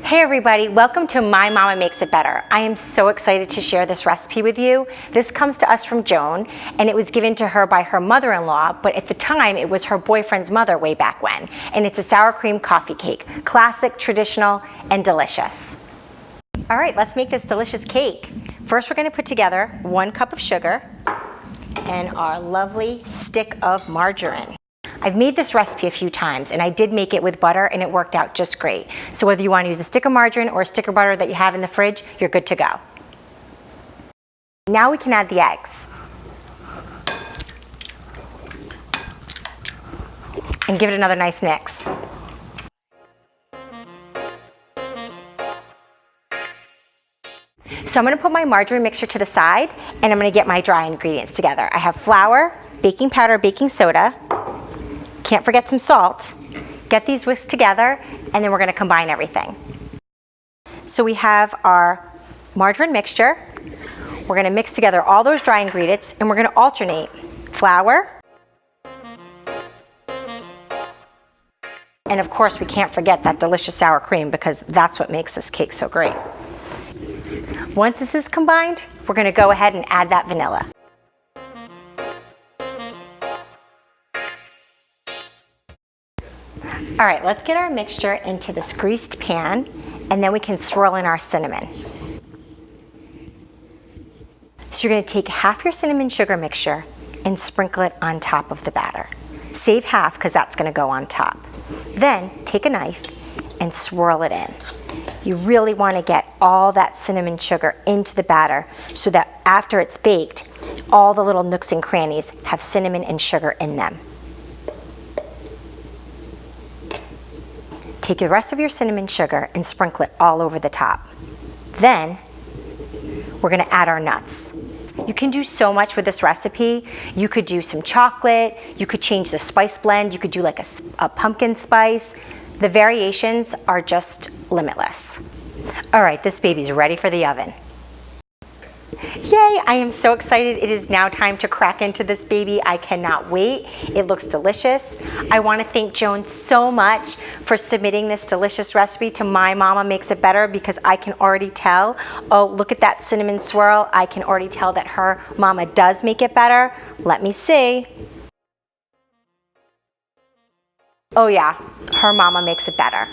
Hey everybody, welcome to My Mama Makes It Better. I am so excited to share this recipe with you. This comes to us from Joan, and it was given to her by her mother-in-law, but at the time it was her boyfriend's mother way back when. And it's a sour cream coffee cake. Classic, traditional, and delicious. All right, let's make this delicious cake. First we're gonna put together 1 cup of sugar and our lovely stick of margarine. I've made this recipe a few times, and I did make it with butter, and it worked out just great. So whether you want to use a stick of margarine or a stick of butter that you have in the fridge, you're good to go. Now we can add the eggs. And give it another nice mix. So I'm going to put my margarine mixture to the side, and I'm going to get my dry ingredients together. I have flour, baking powder, baking soda. Can't forget some salt. Get these whisked together, and then we're going to combine everything. So we have our margarine mixture. We're going to mix together all those dry ingredients, and we're going to alternate flour. And of course, we can't forget that delicious sour cream, because that's what makes this cake so great. Once this is combined, we're going to go ahead and add that vanilla. All right, let's get our mixture into this greased pan, and then we can swirl in our cinnamon. So you're going to take half your cinnamon sugar mixture and sprinkle it on top of the batter. Save half because that's going to go on top. Then take a knife and swirl it in. You really want to get all that cinnamon sugar into the batter so that after it's baked, all the little nooks and crannies have cinnamon and sugar in them. Take the rest of your cinnamon sugar and sprinkle it all over the top. Then we're going to add our nuts. You can do so much with this recipe. You could do some chocolate, you could change the spice blend, you could do like a pumpkin spice. The variations are just limitless. All right, this baby's ready for the oven. Yay, I am so excited. It is now time to crack into this baby. I cannot wait. It looks delicious. I want to thank Joan so much for submitting this delicious recipe to My Mama Makes It Better, because I can already tell, oh, look at that cinnamon swirl. I can already tell that her mama does make it better. Let me see. Oh yeah, her mama makes it better.